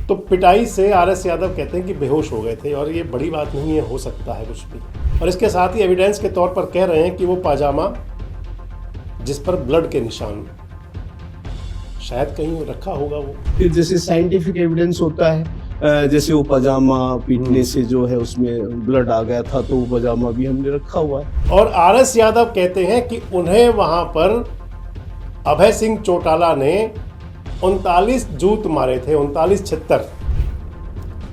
तो पिटाई से आरएस यादव कहते हैं कि बेहोश हो गए थे और ये बड़ी बात नहीं है, हो सकता है कुछ भी। और इसके साथ ही एविडेंस के तौर पर कह रहे हैं कि वो पाजामा जिस पर ब्लड के निशान शायद कहीं रखा होगा, वो जैसे साइंटिफिक एविडेंस होता है, जैसे वो पजामा पीटने से जो है उसमें ब्लड आ गया था, तो वो पजामा भी हमने रखा हुआ है। और आरएस यादव कहते हैं कि उन्हें वहां पर अभय सिंह चौटाला ने 39 जूत मारे थे, 39 छित्तर।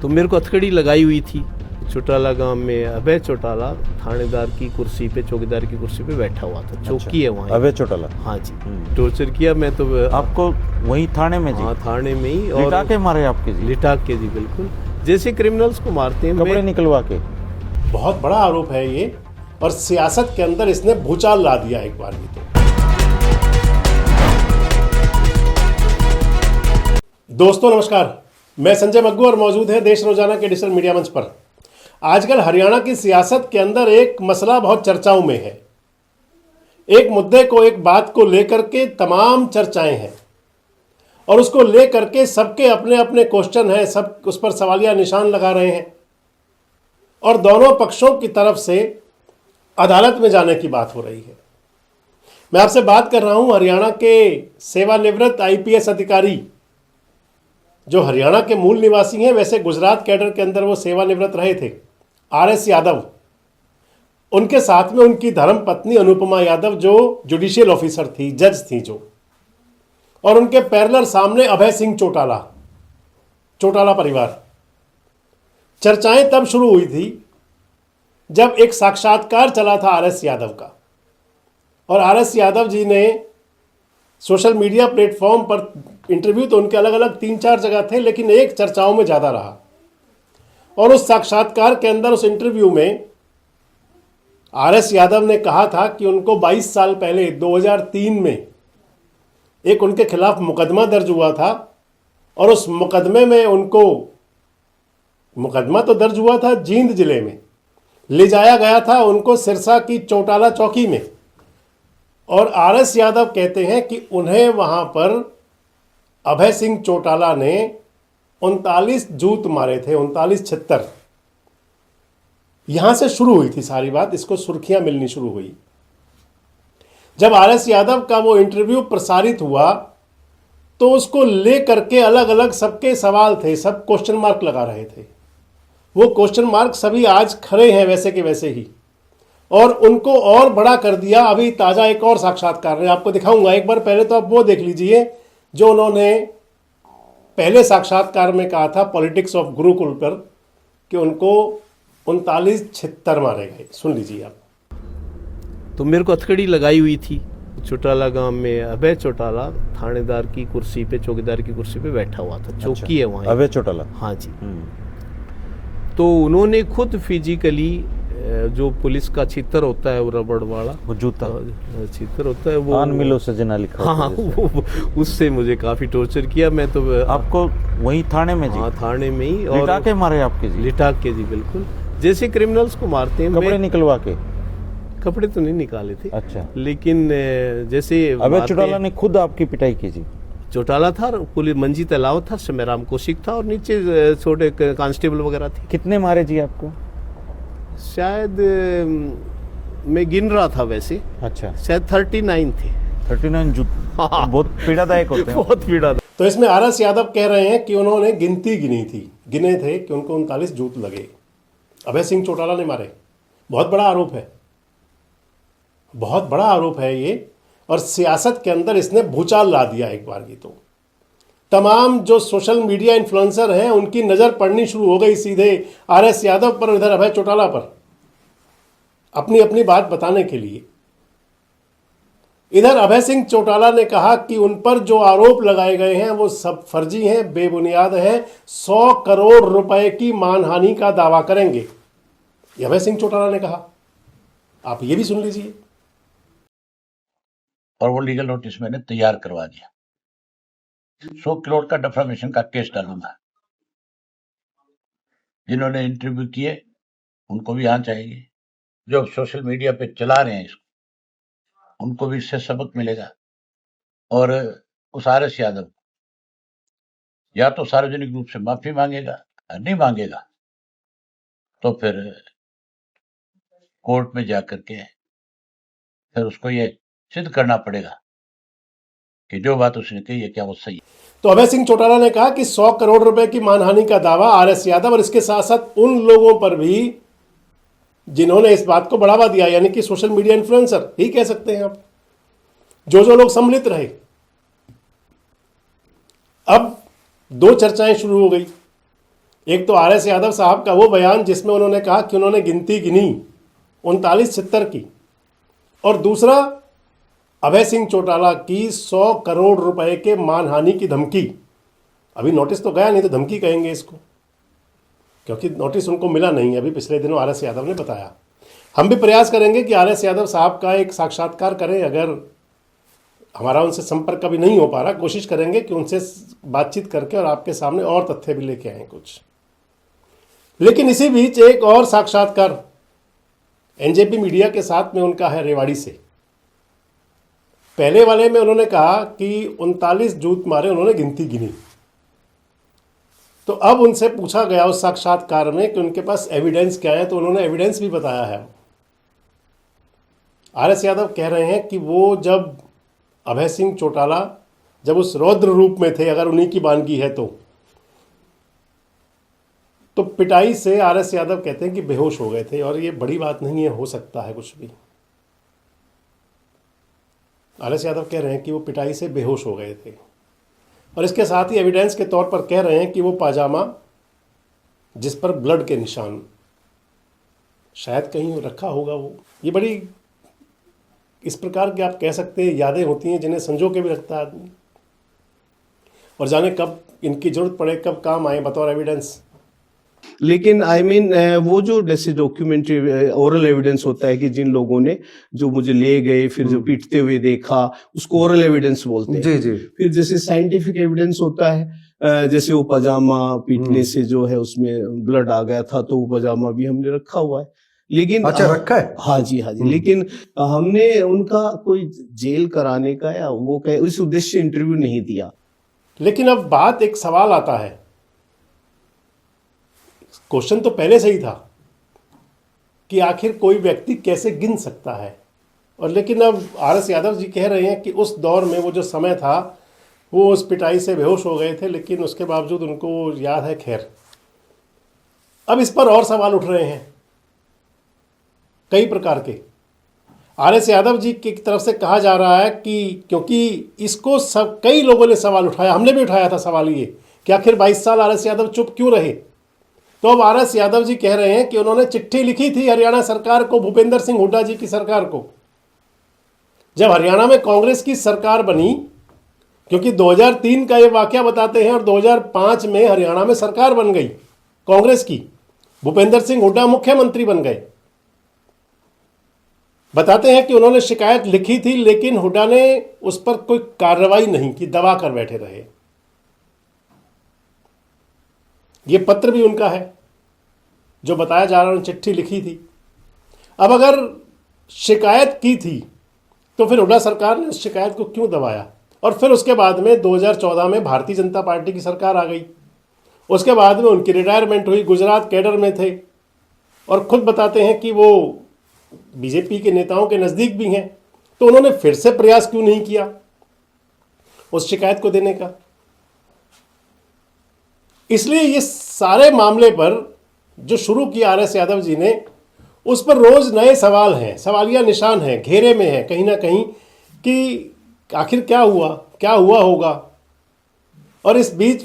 तो मेरे को हथकड़ी लगाई हुई थी। चौटाला गांव में अभय चौटाला थानेदार की कुर्सी पे, चौकीदार की कुर्सी पे बैठा हुआ था। चौकी है वहाँ। अभय चौटाला? हाँ जी। टॉर्चर किया मैं तो। आपको वही थाने में जी? हाँ, थाने में ही। और लिटा के मारे आपके जी? लिटा के जी, बिल्कुल जैसे क्रिमिनल्स को मारते हैं, कपड़े निकलवा के। बहुत बड़ा आरोप है ये, और सियासत के अंदर इसने भूचाल ला दिया एक बार भी। तो दोस्तों नमस्कार, मैं संजय मग्गू और मौजूद है देश रोजाना के डिजिटल मीडिया मंच पर। आजकल हरियाणा की सियासत के अंदर एक मसला बहुत चर्चाओं में है। एक मुद्दे को, एक बात को लेकर के तमाम चर्चाएं हैं और उसको लेकर के सबके अपने अपने क्वेश्चन हैं, सब उस पर सवालिया निशान लगा रहे हैं और दोनों पक्षों की तरफ से अदालत में जाने की बात हो रही है। मैं आपसे बात कर रहा हूं हरियाणा के सेवानिवृत्त आईपीएस अधिकारी, जो हरियाणा के मूल निवासी हैं, वैसे गुजरात कैडर के अंदर वो सेवानिवृत्त रहे थे, आरएस यादव। उनके साथ में उनकी धर्मपत्नी अनुपमा यादव, जो जुडिशियल ऑफिसर थी, जज थी जो, और उनके पैरेलल सामने अभय सिंह चौटाला, चौटाला परिवार। चर्चाएं तब शुरू हुई थी जब एक साक्षात्कार चला था आरएस यादव का, और आरएस यादव जी ने सोशल मीडिया प्लेटफॉर्म पर इंटरव्यू तो उनके अलग अलग 3-4 जगह थे, लेकिन एक चर्चाओं में ज़्यादा रहा। और उस साक्षात्कार के अंदर, उस इंटरव्यू में आरएस यादव ने कहा था कि उनको 22 साल पहले 2003 में एक उनके खिलाफ मुकदमा दर्ज हुआ था, और उस मुकदमे में उनको, मुकदमा तो दर्ज हुआ था जींद जिले में, ले जाया गया था उनको सिरसा की चौटाला चौकी में। और आरएस यादव कहते हैं कि उन्हें वहां पर अभय सिंह चौटाला ने 39 जूत मारे थे, 39 छित्तर। यहां से शुरू हुई थी सारी बात, इसको सुर्खियां मिलनी शुरू हुई। जब आरएस यादव का वो इंटरव्यू प्रसारित हुआ तो उसको लेकर के अलग अलग सबके सवाल थे, सब क्वेश्चन मार्क लगा रहे थे। वो क्वेश्चन मार्क सभी आज खड़े हैं वैसे के वैसे ही, और उनको और बड़ा कर दिया अभी ताजा एक और साक्षात्कार ने। आपको दिखाऊंगा, एक बार पहले तो आप वो देख लीजिए जो उन्होंने पहले साक्षात्कार में कहा था पॉलिटिक्स ऑफ गुरुकुल पर, कि उनको 39 छित्तर मारे गए। सुन लीजिए आप। तो मेरे को हथकड़ी लगाई हुई थी। चौटाला गांव में अभय चौटाला थानेदार की कुर्सी पे, चौकीदार की कुर्सी पे बैठा हुआ था। चौकी है वहाँ। अभय चौटाला? हाँ जी। तो उन्होंने खुद फिजिकली, जो पुलिस का छितर होता है वो रबड़ वाला, वो जूता छितर होता है, वो मिलो सजना लिखा। हाँ, उससे मुझे काफी टॉर्चर किया। मैं तो आपको वही थाने में जी? हाँ, थाने में ही। और लिटा के मारे आपके जी? लिटा के जी, बिल्कुल जैसे क्रिमिनल्स को मारते हैं। कपड़े निकलवा के? कपड़े तो नहीं निकाले थे। अच्छा। लेकिन जैसे अभय चौटाला ने खुद आपकी पिटाई की जी? चौटाला था, पुलिस मंजीत अलाव था, समयराम कौशिक था, और नीचे छोटे कांस्टेबल वगैरह थे। कितने मारे जी आपको? शायद मैं गिन रहा था वैसे। अच्छा। शायद 39 थे। 39 जूत? हाँ। बहुत पीड़ादायक होते हैं। बहुत पीड़ा था। तो इसमें आरएस यादव कह रहे हैं कि उन्होंने गिनती गिनी थी, गिने थे कि उनको 39 जूत लगे, अभय सिंह चौटाला ने मारे। बहुत बड़ा आरोप है, बहुत बड़ा आरोप है ये, और सियासत के अंदर इसने भूचाल ला दिया एक बार की। तो तमाम जो सोशल मीडिया इन्फ्लुएंसर हैं उनकी नज़र पड़नी शुरू हो गई सीधे आरएस यादव पर, इधर अभय चौटाला पर, अपनी अपनी बात बताने के लिए। इधर अभय सिंह चौटाला ने कहा कि उन पर जो आरोप लगाए गए हैं वो सब फर्जी हैं, बेबुनियाद हैं, 100 करोड़ रुपए की मानहानि का दावा करेंगे, ये अभय सिंह चौटाला ने कहा। आप ये भी सुन लीजिए। और वो लीगल नोटिस मैंने तैयार करवा दिया। 100 करोड़ का डिफेमेशन का केस डालूंगा। जिन्होंने इंटरव्यू किए उनको भी आना चाहिए, जो सोशल मीडिया पे चला रहे हैं इसको, उनको भी इससे सबक मिलेगा। और उस आरएस यादव या तो सार्वजनिक रूप से माफी मांगेगा, नहीं मांगेगा तो फिर कोर्ट में जाकर के फिर उसको ये सिद्ध करना पड़ेगा कि जो बात उसने कही है क्या वो सही है। तो अभय सिंह चौटाला ने कहा कि 100 करोड़ रुपए की मानहानि का दावा आरएस यादव और इसके साथ साथ उन लोगों पर भी जिन्होंने इस बात को बढ़ावा दिया, यानी कि सोशल मीडिया इन्फ्लुएंसर ही कह सकते हैं आप, जो लोग सम्मिलित रहे। अब दो चर्चाएं शुरू हो गई। एक तो आरएस यादव साहब का वो बयान जिसमें उन्होंने कहा कि उन्होंने गिनती गिनी 39-70 की, और दूसरा अभय सिंह चौटाला की 100 करोड़ रुपए के मानहानि की धमकी। अभी नोटिस तो गया नहीं, तो धमकी कहेंगे इसको, क्योंकि नोटिस उनको मिला नहीं। अभी पिछले दिनों आरएस यादव ने बताया। हम भी प्रयास करेंगे कि आरएस यादव साहब का एक साक्षात्कार करें। अगर हमारा उनसे संपर्क कभी नहीं हो पा रहा, कोशिश करेंगे कि उनसे बातचीत करके और आपके सामने और तथ्य भी लेके आए कुछ। लेकिन इसी बीच एक और साक्षात्कार एनजेपी मीडिया के साथ में उनका है रेवाड़ी से। पहले वाले में उन्होंने कहा कि 39 जूत मारे उन्होंने गिनती गिनी। तो अब उनसे पूछा गया उस साक्षात्कार में कि उनके पास एविडेंस क्या है, तो उन्होंने एविडेंस भी बताया है। आरएस यादव कह रहे हैं कि वो जब अभय सिंह चौटाला जब उस रौद्र रूप में थे, अगर उन्हीं की वानगी है तो पिटाई से आरएस यादव कहते हैं कि बेहोश हो गए थे। और ये बड़ी बात नहीं है, हो सकता है कुछ भी। आरएस यादव कह रहे हैं कि वो पिटाई से बेहोश हो गए थे, और इसके साथ ही एविडेंस के तौर पर कह रहे हैं कि वो पाजामा जिस पर ब्लड के निशान शायद कहीं रखा होगा, वो ये बड़ी इस प्रकार की आप कह सकते हैं यादें होती हैं जिन्हें संजो के भी रखता है आदमी, और जाने कब इनकी जरूरत पड़े, कब काम आए बतौर एविडेंस। लेकिन आई मीन वो जो जैसे डॉक्यूमेंट्री ओरल एविडेंस होता है कि जिन लोगों ने जो मुझे ले गए फिर जो पीटते हुए देखा, उसको ओरल एविडेंस बोलते हैं। जी जी। फिर जैसे साइंटिफिक एविडेंस होता है, जैसे वो पजामा पीटने से जो है उसमें ब्लड आ गया था, तो वो पजामा भी हमने रखा हुआ है। लेकिन अच्छा, रखा है? हाँ जी, हाँ जी। लेकिन हमने उनका कोई जेल कराने का या वो कहे इस उद्देश्य से इंटरव्यू नहीं दिया। लेकिन अब बात, एक सवाल आता है, क्वेश्चन तो पहले से ही था कि आखिर कोई व्यक्ति कैसे गिन सकता है। और लेकिन अब आरएस यादव जी कह रहे हैं कि उस दौर में वो जो समय था वो उस पिटाई से बेहोश हो गए थे, लेकिन उसके बावजूद उनको याद है। खैर, अब इस पर और सवाल उठ रहे हैं कई प्रकार के। आरएस यादव जी की तरफ से कहा जा रहा है कि क्योंकि इसको सब कई लोगों ने सवाल उठाया, हमने भी उठाया था सवाल ये कि आखिर 22 साल आरएस यादव चुप क्यों रहे। तो अब आरएस यादव जी कह रहे हैं कि उन्होंने चिट्ठी लिखी थी हरियाणा सरकार को, भूपेंद्र सिंह हुड्डा जी की सरकार को, जब हरियाणा में कांग्रेस की सरकार बनी। क्योंकि 2003 का ये वाकया बताते हैं, और 2005 में हरियाणा में सरकार बन गई कांग्रेस की, भूपेंद्र सिंह हुड्डा मुख्यमंत्री बन गए। बताते हैं कि उन्होंने शिकायत लिखी थी, लेकिन हुड्डा ने उस पर कोई कार्रवाई नहीं की, दबा कर बैठे रहे। ये पत्र भी उनका है जो बताया जा रहा है, चिट्ठी लिखी थी। अब अगर शिकायत की थी तो फिर हुड्डा सरकार ने उस शिकायत को क्यों दबाया। और फिर उसके बाद में 2014 में भारतीय जनता पार्टी की सरकार आ गई। उसके बाद में उनकी रिटायरमेंट हुई, गुजरात कैडर में थे, और खुद बताते हैं कि वो बीजेपी के नेताओं के नज़दीक भी हैं। तो उन्होंने फिर से प्रयास क्यों नहीं किया उस शिकायत को देने का। इसलिए ये सारे मामले पर जो शुरू किया आरएस यादव जी ने, उस पर रोज नए सवाल हैं, सवालिया निशान हैं, घेरे में हैं कहीं ना कहीं कि आखिर क्या हुआ होगा। और इस बीच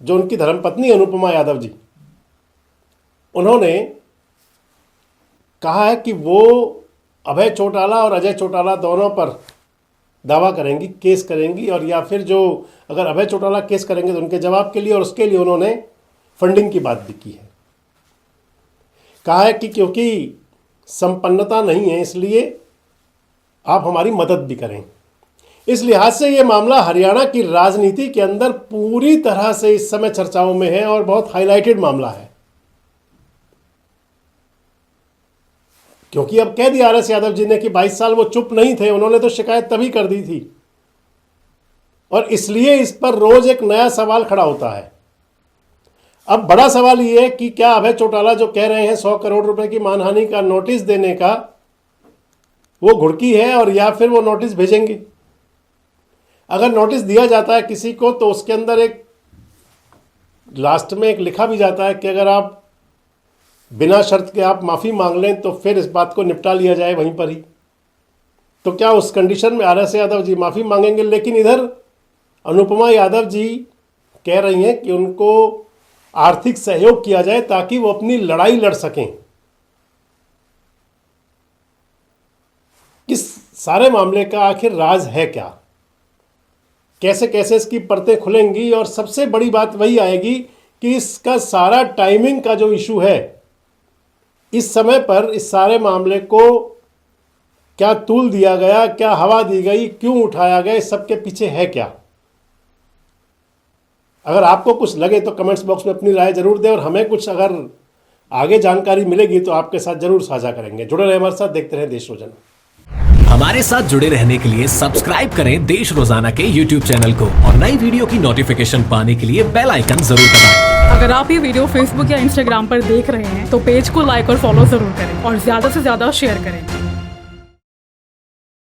जो उनकी धर्मपत्नी अनुपमा यादव जी, उन्होंने कहा है कि वो अभय चौटाला और अजय चौटाला दोनों पर दावा करेंगी, केस करेंगी, और या फिर जो अगर अभय चौटाला केस करेंगे तो उनके जवाब के लिए, और उसके लिए उन्होंने फंडिंग की बात भी की है। कहा है कि क्योंकि संपन्नता नहीं है इसलिए आप हमारी मदद भी करें। इस लिहाज से ये मामला हरियाणा की राजनीति के अंदर पूरी तरह से इस समय चर्चाओं में है और बहुत हाईलाइटेड मामला है। क्योंकि अब कह दिया आरएस यादव जी ने कि 22 साल वो चुप नहीं थे, उन्होंने तो शिकायत तभी कर दी थी। और इसलिए इस पर रोज एक नया सवाल खड़ा होता है। अब बड़ा सवाल ये है कि क्या अभय चौटाला जो कह रहे हैं 100 करोड़ रुपए की मानहानि का नोटिस देने का, वो घुड़की है और या फिर वो नोटिस भेजेंगे। अगर नोटिस दिया जाता है किसी को तो उसके अंदर एक लास्ट में एक लिखा भी जाता है कि अगर आप बिना शर्त के आप माफ़ी मांग लें तो फिर इस बात को निपटा लिया जाए वहीं पर ही। तो क्या उस कंडीशन में आर.एस. यादव जी माफ़ी मांगेंगे? लेकिन इधर अनुपमा यादव जी कह रही हैं कि उनको आर्थिक सहयोग किया जाए ताकि वो अपनी लड़ाई लड़ सकें। इस सारे मामले का आखिर राज है क्या? कैसे कैसे इसकी परतें खुलेंगी? और सबसे बड़ी बात वही आएगी कि इसका सारा टाइमिंग का जो इशू है, इस समय पर इस सारे मामले को क्या तूल दिया गया, क्या हवा दी गई, क्यों उठाया गया, इस सब के पीछे है क्या? अगर आपको कुछ लगे तो कमेंट्स बॉक्स में अपनी राय जरूर दें और हमें कुछ अगर आगे जानकारी मिलेगी तो आपके साथ जरूर साझा करेंगे। जुड़े रहे हमारे साथ, देखते रहें देश रोजाना। हमारे साथ जुड़े रहने के लिए सब्सक्राइब करें देश रोजाना के YouTube चैनल को और नई वीडियो की नोटिफिकेशन पाने के लिए बेल आइकन जरूर दबाएं। अगर आप ये वीडियो Facebook या Instagram पर देख रहे हैं तो पेज को लाइक और फॉलो जरूर करें और ज्यादा से ज्यादा शेयर करें।